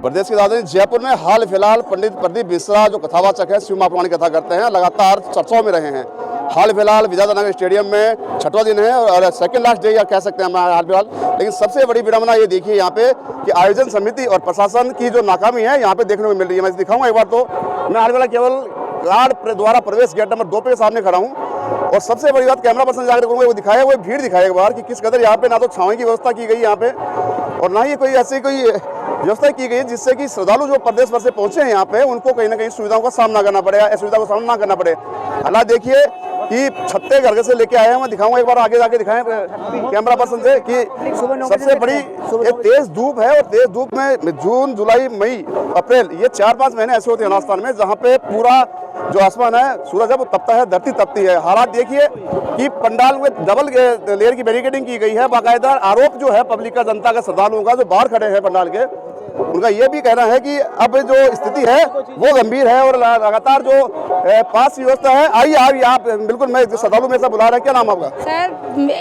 प्रदेश की राजधानी जयपुर में हाल फिलहाल पंडित प्रदीप मिश्रा जो कथावाचक है, शिव महापुराण की कथा करते हैं, लगातार चर्चाओं में रहे हैं। हाल फिलहाल विद्याधर स्टेडियम में 6वां दिन है और सेकंड लास्ट डे या कह सकते हैं हाल फिलहाल। लेकिन सबसे बड़ी विडंबना ये देखिए यहाँ पे कि आयोजन समिति और प्रशासन की जो नाकामी है यहाँ पे देखने को मिल रही है। मैं दिखाऊंगा एक बार। तो मैं हाल फिलहाल केवल गार्ड द्वारा प्रवेश गेट नंबर 2 पे सामने खड़ा हूँ और सबसे बड़ी बात कैमरा पर्सन जाकर करूँगा वो दिखाया, वो भीड़ दिखाया एक बार कि किस कदर यहाँ पे ना तो छांव की व्यवस्था की गई यहाँ पे और ना ही कोई ऐसी कोई व्यवस्था की गई जिससे कि श्रद्धालु जो प्रदेश भर से पहुंचे हैं यहाँ पे उनको कहीं ना कहीं सुविधाओं का सामना करना पड़े, असुविधा का सामना करना पड़े। हालात देखिए कि छत्ते घर से लेके आए हैं, मैं दिखाऊंगा एक बार आगे जाके दिखाएं कैमरा पर्सन से कि सबसे बड़ी एक तेज धूप है और तेज धूप में जून, जुलाई, मई, अप्रैल ये 4-5 महीने ऐसे होते हैं राजस्थान में जहाँ पे पूरा जो आसमान है सूरज है वो तपता है, धरती तपती है। हालात देखिए कि पंडाल में डबल लेयर की बैरिकेडिंग की गई है। बाकायदा आरोप जो है पब्लिक का, जनता का, श्रद्धालुओं का जो बाहर खड़े हैं पंडाल के, उनका ये भी कहना है कि अब जो स्थिति है वो गंभीर है और लगातार जो पास व्यवस्था है। आइए आप बिल्कुल, मैं श्रद्धालु में से बुला रहा है। क्या नाम आपका? सर,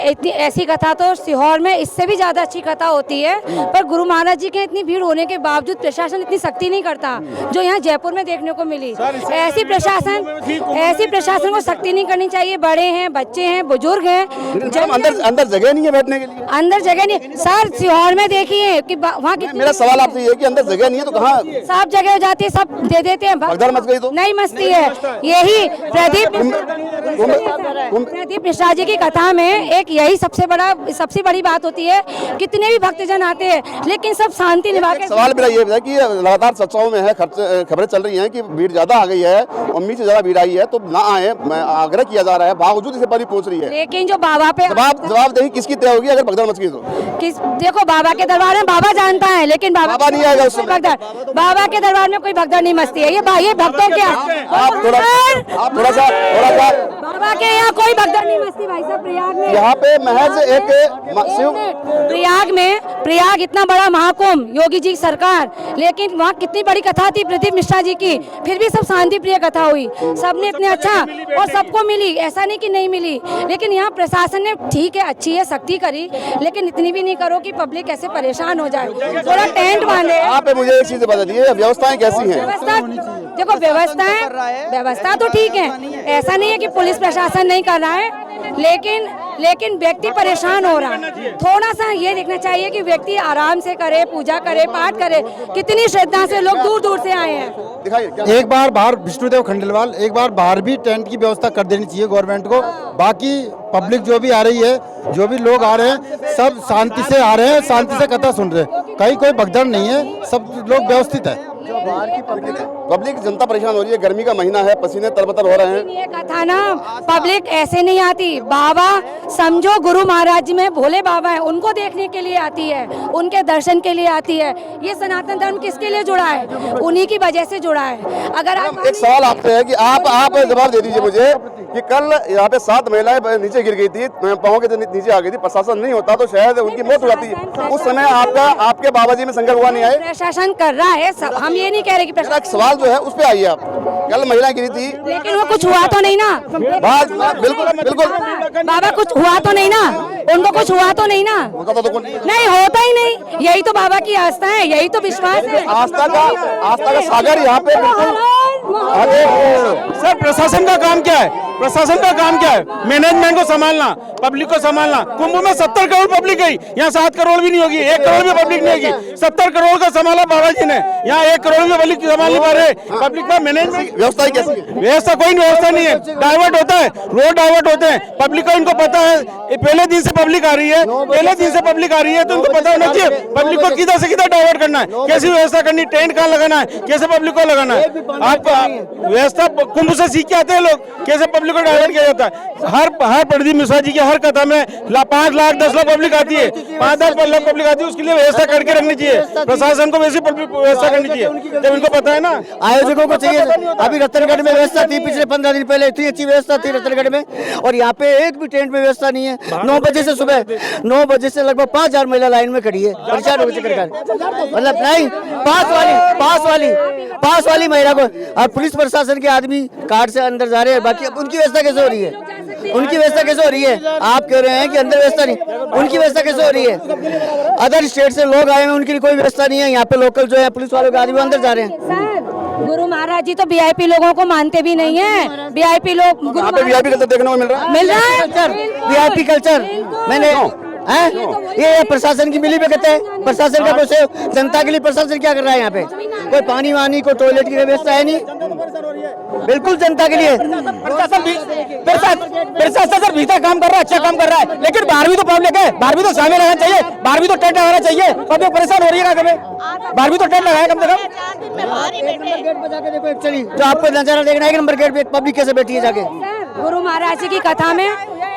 इतनी ऐसी कथा तो सीहोर में इससे भी ज्यादा अच्छी कथा होती है, पर गुरु महाराज जी के इतनी भीड़ होने के बावजूद प्रशासन इतनी सख्ती नहीं करता जो यहाँ जयपुर में देखने को मिली। ऐसी प्रशासन को सख्ती नहीं करनी चाहिए। बड़े हैं, बच्चे हैं, बुजुर्ग हैं, अंदर जगह नहीं है बैठने के लिए। अंदर जगह नहीं सर, सीहोर में देखिए कि वहाँ की। मेरा सवाल आपसे ये है कि अंदर जगह नहीं है तो कहाँ सब जगह हो जाती है, सब दे देते हैं। भगदड़ मच गई तो नहीं मचती है। यही प्रदीप मिश्रा जी की कथा में एक यही सबसे बड़ी बात होती है। कितने भी भक्तजन आते हैं लेकिन सब शांति निभा के। सवाल मेरा ये है कि लगातार चर्चाओं में है, खबरें चल रही हैं कि भीड़ ज्यादा आ गई है, उम्मीद से ज्यादा भीड़ आई है तो ना आए, आग्रह किया जा रहा है, बावजूद इसे बड़ी पहुंच रही है। लेकिन जो बाबा पे जवाबदेही किसकी तय होगी अगर भगदड़ मच गई तो? देखो, बाबा के दरबार में बाबा जानता है, लेकिन बाबा नहीं आएगा उसमें। बाबा के दरबार में कोई भगदड़ नहीं मचती है। ये भक्तों के आप थोड़ा सा बाबा के यहाँ कोई भगदड़ नहीं मचती भाई साहब। प्रयाग में यहाँ पे महज एक प्रयाग इतना बड़ा महाकुंभ, योगी जी की सरकार, लेकिन वहाँ कितनी बड़ी कथा थी प्रदीप मिश्रा जी की, फिर भी सब शांति प्रिय कथा हुई। सबने इतने अच्छा और सबको मिली, ऐसा नहीं कि नहीं मिली। लेकिन यहाँ प्रशासन ने ठीक है, अच्छी है, सख्ती करी, लेकिन इतनी भी नहीं करो कि पब्लिक ऐसे परेशान हो जाए। थोड़ा टेंट बांधे। आप मुझे एक चीज बता दीजिए, व्यवस्थाएं कैसी हैं? देखो, व्यवस्था तो ठीक है, ऐसा नहीं है कि पुलिस प्रशासन नहीं कर रहा है, लेकिन व्यक्ति परेशान हो रहा है। थोड़ा सा ये देखना चाहिए कि व्यक्ति आराम से करे, पूजा करे, पाठ करे। कितनी श्रद्धा से लोग दूर दूर से आए हैं। एक बार बाहर विष्णुदेव खंडेलवाल, एक बार बाहर भी टेंट की व्यवस्था कर देनी चाहिए गवर्नमेंट को। बाकी पब्लिक जो भी आ रही है, जो भी लोग आ रहे हैं, सब शांति से आ रहे हैं, शांति से कथा सुन रहे हैं, कहीं कोई भगदड़ नहीं है, सब लोग व्यवस्थित है। जो बाहर की पब्लिक जनता परेशान हो रही है, गर्मी का महीना है, पसीने तरबतर हो रहे हैं। ये कथा ना, पब्लिक ऐसे नहीं आती। बाबा समझो गुरु महाराज जी में भोले बाबा है, उनको देखने के लिए आती है, उनके दर्शन के लिए आती है। ये सनातन धर्म किसके लिए जुड़ा है? उन्हीं की वजह से जुड़ा है। अगर आप एक सवाल आपसे है कि आप जवाब दे दीजिए मुझे कि कल यहाँ पे 7 महिलाएं नीचे गिर गई थी, पाँव के नीचे आ गई थी, प्रशासन नहीं होता तो शायद उनकी मौत हो जाती। उस समय आपके बाबा जी में शंकर हुआ नहीं आए? प्रशासन कर रहा है सब, हम ये नहीं कह रहे कि सवाल जो है उस पे आइए आप। कल महिलाएं गिरी थी, लेकिन वो कुछ हुआ तो नहीं ना। बिल्कुल बाबा कुछ हुआ तो नहीं ना, उनको कुछ हुआ तो नहीं ना। नहीं होता ही नहीं, यही तो बाबा की आस्था है, यही तो विश्वास है। आस्था का सागर यहाँ पे। सर, प्रशासन का काम क्या है? प्रशासन का काम क्या है? मैनेजमेंट को संभालना, पब्लिक को संभालना। कुंभ में 70 करोड़ पब्लिक गई, यहाँ 7 करोड़ भी नहीं होगी, 1 करोड़ भी पब्लिक नहीं होगी। 70 करोड़ का संभाला बाबा जी ने, यहाँ 1 करोड़ भी पब्लिक संभाल नहीं पा रहे। पब्लिक का मैनेजमेंट व्यवस्था कैसी है? व्यवस्था कोई व्यवस्था नहीं है, डाइवर्ट होता है, रोड डाइवर्ट होते हैं। पब्लिक को इनको पता है, पहले दिन से पब्लिक आ रही है, तो उनको पता होना चाहिए पब्लिक को किधर से किधर डाइवर्ट करना है, कैसी व्यवस्था करनी, टेंट कहाँ लगाना है, कैसे पब्लिक को लगाना है। आप व्यवस्था कुंभ से सीख के आते हैं लोग, कैसे पब्लिक को डाइवर्ट किया जाता है। हर प्रदीप मिश्रा जी की हर कथा में 5 लाख 10 लाख पब्लिक आती है, 5-10 लाख पब्लिक आती है, उसके लिए व्यवस्था करके रखनी चाहिए। प्रशासन को वैसी व्यवस्था करनी चाहिए जब इनको पता है ना। आयोजकों को चाहिए। अभी रतनगढ़ में व्यवस्था थी, पिछले 15 दिन पहले इतनी अच्छी व्यवस्था थी रतनगढ़ में, और यहाँ पे एक भी टेंट में व्यवस्था नहीं है। 9 बजे से सुबह 9 बजे से लगभग 5000 महिला लाइन में खड़ी है, परेशान हो गए। मतलब नहीं, पास वाली महिला को, और पुलिस प्रशासन के आदमी कार से अंदर जा रहे हैं, बाकी अब उनकी उनकी व्यवस्था कैसे हो रही है? उनकी व्यवस्था कैसे हो रही है? आप कह रहे हैं कि अंदर व्यवस्था नहीं, उनकी व्यवस्था कैसे हो रही है? अदर स्टेट से लोग आए हैं, उनके लिए कोई व्यवस्था नहीं है। यहाँ पे लोकल जो है पुलिस वालों के आदमी अंदर जा रहे हैं। सर गुरु महाराज जी तो वीआईपी लोगों को मानते भी नहीं है। वीआईपी लोग यहाँ पे वीआईपी कल्चर देखने को मिल रहा है। वीआईपी कल्चर मैंने हैं? ये प्रशासन की मिली भगत है। प्रशासन का प्रोसेस, जनता के लिए प्रशासन क्या कर रहा है? यहाँ पे कोई पानी वानी को टॉयलेट की व्यवस्था है नहीं, बिल्कुल जनता के लिए। प्रशासन सर भीतर काम कर रहा है, अच्छा काम कर रहा है, लेकिन बाहर भी तो पब्लिक है, बाहर भी तो शामिल रहना चाहिए, बाहर भी तो टेंट लगाना चाहिए। पब्लिक परेशान हो रही है, बाहर भी तो टेंट लगाया कम से कम। गेट पर जाके देखो एक्चुअली जो आपको नजारा देखना है, एक नंबर गेट पे पब्लिक कैसे बैठी है जाके। गुरु महाराज जी की कथा में,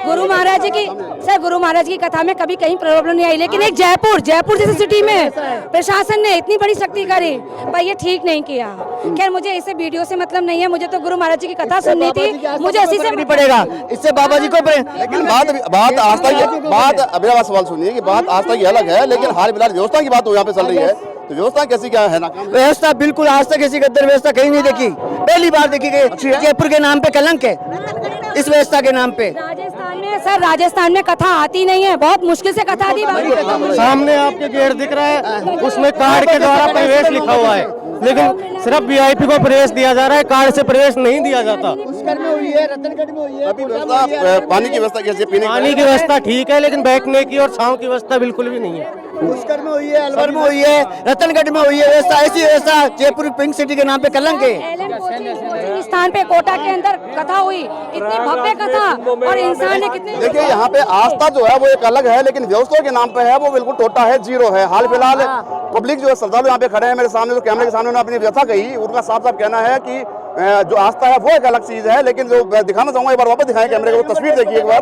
गुरु महाराज जी की, सर गुरु महाराज की कथा में कभी कहीं प्रॉब्लम नहीं आई, लेकिन एक जयपुर जैसी सिटी में प्रशासन ने इतनी बड़ी सख्ती करी, पर ये ठीक नहीं किया। खैर मुझे इसे वीडियो से मतलब नहीं है, मुझे तो गुरु महाराज जी की कथा सुननी थी, मुझे इसी से पड़ेगा। इससे बाबा जी को लेकिन बात आस्था की बात, अभी आवाज सवाल सुनिए कि बात आस्था की अलग है, लेकिन हाल फिलहाल व्यवस्था की बात यहाँ पे चल रही है, तो व्यवस्था कैसी क्या है ना? व्यवस्था बिल्कुल आज तक ऐसी गद्दार व्यवस्था कहीं नहीं देखी, पहली बार देखी गई। जयपुर के नाम पे कलंक है इस व्यवस्था के नाम पे। राजस्थान में सर, राजस्थान में कथा आती नहीं है, बहुत मुश्किल से कथा आती है। सामने आपके गेट दिख रहा है, उसमें कार्ड के द्वारा प्रवेश लिखा हुआ है, लेकिन सिर्फ वीआईपी को प्रवेश दिया जा रहा है, कार्ड से प्रवेश नहीं दिया जाता। पुष्कर में हुई है, रतनगढ़ में हुई है। अभी व्यवस्था, पानी की व्यवस्था कैसी? पानी की व्यवस्था ठीक है, लेकिन बैठने की और छांव की व्यवस्था बिल्कुल भी नहीं है। पुष्कर में हुई है, अलवर में हुई है, रतनगढ़ में हुई है व्यवस्था। ऐसी व्यवस्था जयपुर पिंक सिटी के नाम पे कलंक है। कोचिंग स्थान पे कोटा के अंदर कथा हुई, इतनी भव्य कथा, और इंसान ने कितने। देखिए यहाँ पे आस्था जो है वो एक अलग है, लेकिन व्यवस्था के नाम पे है वो बिल्कुल टोटा है, जीरो है। हाल फिलहाल पब्लिक जो है श्रद्धालु यहाँ पे खड़े हैं मेरे सामने, जो कैमरे के सामने उन्होंने अपनी व्यथा कही, उनका साफ साफ कहना है कि जो आस्था है वो एक अलग चीज है, लेकिन जो दिखाना चाहूंगा, एक बार वापस दिखाएं कैमरे को, तस्वीर देखिए एक बार।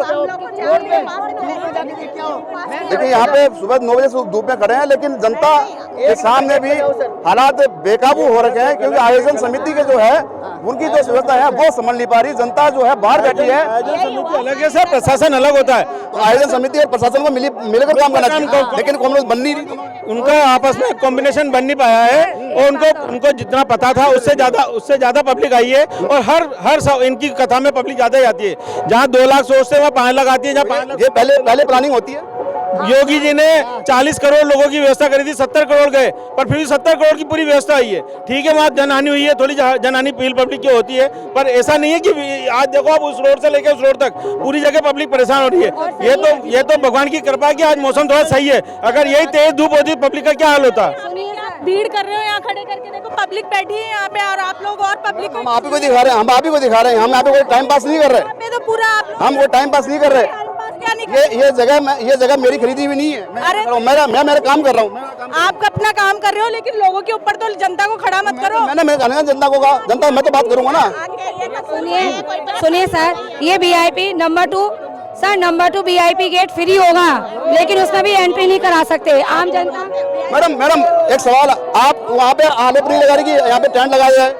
देखिए यहाँ पे सुबह 9 बजे से धूप में खड़े हैं, लेकिन जनता के सामने भी हालात बेकाबू हो रखे हैं, क्योंकि आयोजन समिति के जो है उनकी जो व्यवस्था है वो समझ नहीं पा रही। जनता जो है बाहर बैठी है। आयोजन समिति अलग है सर, प्रशासन अलग होता है। तो आयोजन समिति और प्रशासन को मिलकर काम करना चाहिए, लेकिन कॉम्बिनेशन बन नहीं रही। उनका आपस में कॉम्बिनेशन बन नहीं पाया है, और उनको जितना पता था उससे ज्यादा पब्लिक आई है, और हर इनकी कथा में पब्लिक ज्यादा ही आती है। जहाँ 2 लाख सोचते हैं वहाँ 5 लाख आती है। जहाँ 5 लाख ये पहले प्लानिंग होती है। योगी जी ने 40 करोड़ लोगों की व्यवस्था करी थी, 70 करोड़ गए, पर फिर भी 70 करोड़ की पूरी व्यवस्था हुई है। ठीक है, वहाँ जनहानि हुई है, थोड़ी जनहानि पील पब्लिक की होती है, पर ऐसा नहीं है कि आज देखो आप उस रोड से लेकर उस रोड तक पूरी जगह पब्लिक परेशान हो रही है। ये तो भगवान की कृपा है कि आज मौसम थोड़ा सही है, अगर यही तेज धूप होती पब्लिक का क्या हाल होता। भीड़ कर रहे हो यहाँ खड़े करके, देखो पब्लिक बैठी है यहाँ पे, और आप लोग और पब्लिक हम आप ही को दिखा रहे हैं, हम आप ही को दिखा रहे हैं, हम यहाँ पे कोई टाइम पास नहीं कर रहे, पे तो पूरा हम कोई टाइम पास नहीं कर रहे। ये जगह मेरी खरीदी हुई नहीं है, मैं मेरा काम कर रहा हूँ। आप अपना काम कर रहे हो, लेकिन लोगों के ऊपर तो जनता को खड़ा मत करो। मैंने कहना जनता को कहा, जनता मैं तो बात करूंगा ना। सुनिए सर, ये VIP number 2 sir, number 2 VIP get free होगा, लेकिन उसमें भी एंट्री नहीं करा सकते आम जनता। मैडम एक सवाल, आप वहाँ पे आलेपुरी लगा रही है, यहाँ पे टेंट लगाया है?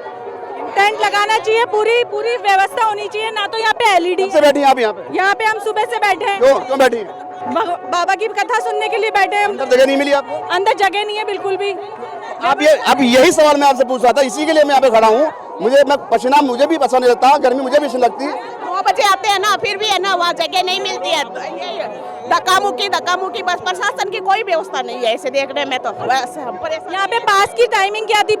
टेंट लगाना चाहिए, पूरी व्यवस्था होनी चाहिए ना, तो यहाँ पे एलईडी से बैठी आप यहाँ पे हम सुबह से बैठे हैं। क्यों बैठी? बाबा की कथा सुनने के लिए बैठे हैं। अंदर जगह नहीं मिली आपको? अंदर जगह नहीं है बिल्कुल भी। अब यही सवाल मैं आपसे पूछ रहा था, इसी के लिए मैं यहाँ पे खड़ा हूँ। पसीना मुझे भी पसंद नहीं लगता, गर्मी मुझे भी नहीं लगती। 9 बजे आते हैं ना, फिर भी है ना वहाँ जगह नहीं मिलती है, धक्का मुक्की बस। प्रशासन की कोई व्यवस्था नहीं है ऐसे देखने में, तो यहाँ पे पास की टाइमिंग क्या थी?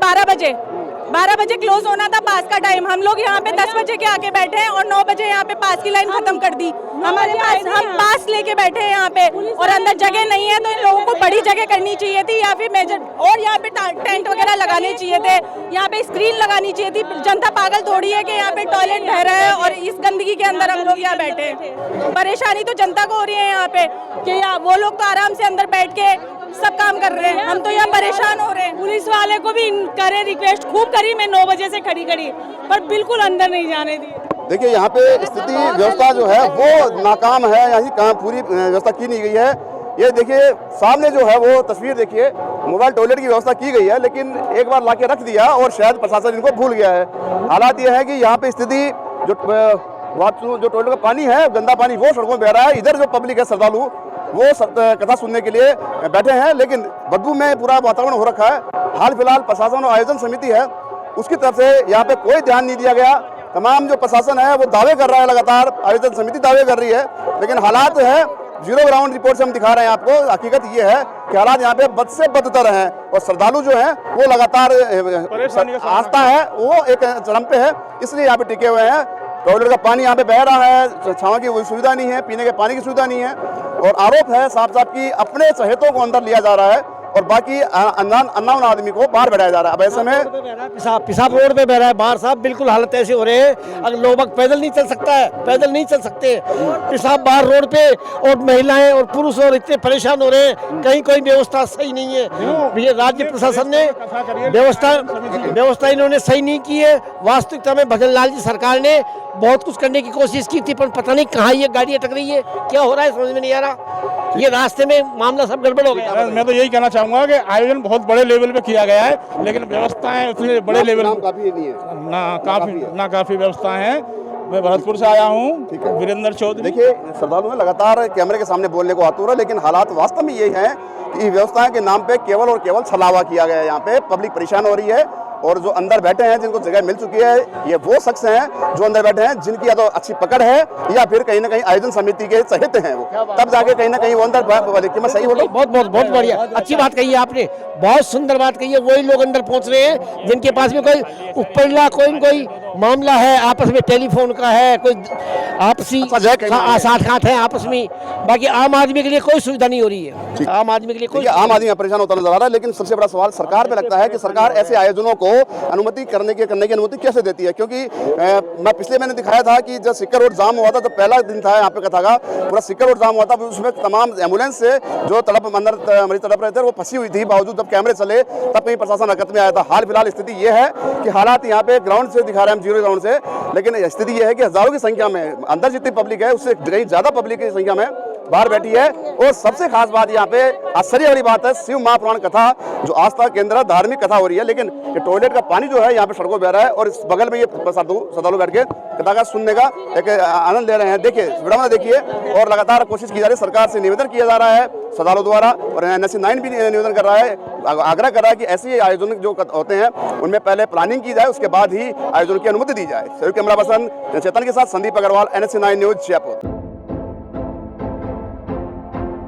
12 बजे क्लोज होना था पास का टाइम। हम लोग यहाँ पे 10 बजे के आके बैठे हैं, और 9 बजे यहाँ पे पास की लाइन खत्म कर दी। हमारे पास हम पास लेके बैठे हैं यहाँ पे, और अंदर जगह नहीं है, तो इन लोगों को बड़ी जगह करनी चाहिए थी, या फिर मेजर, और यहाँ पे टेंट वगैरह लगाने चाहिए थे, यहाँ पे स्क्रीन लगानी चाहिए थी। जनता पागल थोड़ी है कि यहाँ पे टॉयलेट बह रहा है और इस गंदगी के अंदर हम लोग यहाँ बैठे हैं। परेशानी तो जनता को हो रही है यहाँ पे, कि वो लोग तो आराम से अंदर बैठ के सब काम कर रहे हैं, हम तो यहाँ परेशान हो रहे हैं। पुलिस वाले को भी करे रिक्वेस्ट खूब करी, मैं 9 बजे से खड़ी पर बिल्कुल अंदर नहीं जाने दी। देखिए यहाँ पे स्थिति व्यवस्था जो है वो नाकाम है, यही कहाँ पूरी व्यवस्था की नहीं गई है। ये देखिए सामने जो है वो तस्वीर देखिए, मोबाइल टॉयलेट की व्यवस्था की गई है, लेकिन एक बार लाके रख दिया और शायद प्रशासन इनको भूल गया है। हालात ये है कि यहाँ पे स्थिति जो टॉयलेट का पानी है, गंदा पानी, वो सड़कों में बह रहा है। इधर जो पब्लिक है, श्रद्धालु, वो कथा सुनने के लिए बैठे हैं, लेकिन बदबू में पूरा वातावरण हो रखा है। हाल फिलहाल प्रशासन और आयोजन समिति है, उसकी तरफ से यहाँ पे कोई ध्यान नहीं दिया गया। तमाम जो प्रशासन है वो दावे कर रहा है, लगातार आयोजन समिति दावे कर रही है, लेकिन हालात है जीरो ग्राउंड रिपोर्ट से हम दिखा रहे हैं आपको। हकीकत ये है कि हालात यहाँ पे बद से बदतर हैं और श्रद्धालु जो हैं वो लगातार आस्था है वो एक चरम पे है, इसलिए यहाँ पे टिके हुए हैं। टॉयलेट का पानी यहाँ पे बह रहा है, छांव की कोई सुविधा नहीं है, पीने के पानी की सुविधा नहीं है और आरोप है साफ साफ कि अपने चहेतों को अंदर लिया जा रहा है और बाकी अननोन आदमी को बाहर बैठाया जा रहा है। अब ऐसे में पिसाब रोड पे बह रहा है बाहर साहब, बिल्कुल हालत ऐसे हो रहे हैं। अगर लोग पैदल नहीं चल सकता है, पैदल नहीं चल सकते, पिसाब बाहर रोड पे, और महिलाएं और पुरुष और इतने परेशान हो रहे हैं, कहीं कोई व्यवस्था सही नहीं है। ये राज्य प्रशासन ने व्यवस्था इन्होंने सही नहीं की है। वास्तविकता में भजन लाल जी सरकार ने बहुत कुछ करने की कोशिश की थी, पर पता नहीं कहाँ ये गाड़ी अटक रही है, क्या हो रहा है समझ में नहीं आ रहा। ये रास्ते में मामला सब गड़बड़ हो गया। मैं तो यही कहना चाहूंगा कि आयोजन बहुत बड़े लेवल पे किया गया है, लेकिन व्यवस्थाएं उतने बड़े लेवल काफी नहीं है, ना काफी व्यवस्थाएं हैं। मैं भरतपुर से आया हूँ, वीरेंद्र चौधरी। देखिए श्रद्धालु हैं लगातार कैमरे के सामने बोलने को आतुर है, लेकिन हालात वास्तव में ये हैं कि व्यवस्थाएं के नाम पे केवल और केवल छलावा किया गया है। यहाँ पे पब्लिक परेशान हो रही है और जो अंदर बैठे हैं जिनको जगह मिल चुकी है, ये वो शख्स हैं जो अंदर बैठे हैं जिनकी या तो अच्छी पकड़ है या फिर कहीं ना कहीं आयोजन समिति के चहेते हैं, वो तब जाके कहीं ना कहीं वो अंदर कीमत सही हो। बहुत बढ़िया, अच्छी बात कही है आपने, बहुत सुंदर बात कही है। वही लोग अंदर पहुंच रहे हैं जिनके पास में कोई उपरला कोई मामला है, आपस में टेलीफोन का है, कोई आपसी साठ है आपस में। बाकी आम आदमी के लिए कोई सुविधा नहीं हो रही है। आम आदमी के लिए कोई, आम आदमी परेशान होता नजर आ रहा है। लेकिन सबसे बड़ा सवाल सरकार पे लगता है कि सरकार ऐसे आयोजनों को अनुमति करने की अनुमति कैसे देती है, क्योंकि मैं पिछले महीने दिखाया था कि जब सिक्कर रोड जाम हुआ था, तो पहला दिन था यहाँ पे कथा का, पूरा सिक्कर रोड जाम हुआ था, उसमें तमाम एम्बुलेंस से जो अंदर मरीज तड़प रहे थे वो फंसी हुई थी, बावजूद जब कैमरे चले तब कहीं प्रशासन हरकत में आया था। हाल फिलहाल स्थिति ये है कि हालात यहाँ पे ग्राउंड से दिखा रहे हैं हम, जीरो ग्राउंड से, लेकिन स्थिति ये है कि हजारों की संख्या में अंदर जितनी पब्लिक है उससे कहीं ज्यादा पब्लिक की संख्या में बाहर बैठी है। और सबसे खास बात यहाँ पे आश्चर्य वाली बात है, शिव महापुराण कथा जो आस्था केंद्र धार्मिक कथा हो रही है, लेकिन ये टॉयलेट का पानी जो है यहाँ पे सड़कों बह रहा है और इस बगल में ये श्रद्धालु बैठ के कथा का सुनने का एक आनंद ले रहे हैं। देखिए वीडियो देखिए, और लगातार कोशिश की जा रही है, सरकार से निवेदन किया जा रहा है श्रद्धालु द्वारा, और NSC 9 भी निवेदन कर रहा है, आग्रह कर रहा है कि ऐसे आयोजन जो होते हैं उनमें पहले प्लानिंग की जाए, उसके बाद ही आयोजन की अनुमति दी जाए। कैमरा पर्सन चेतन के साथ संदीप अग्रवाल, NSC 9 न्यूज जयपुर।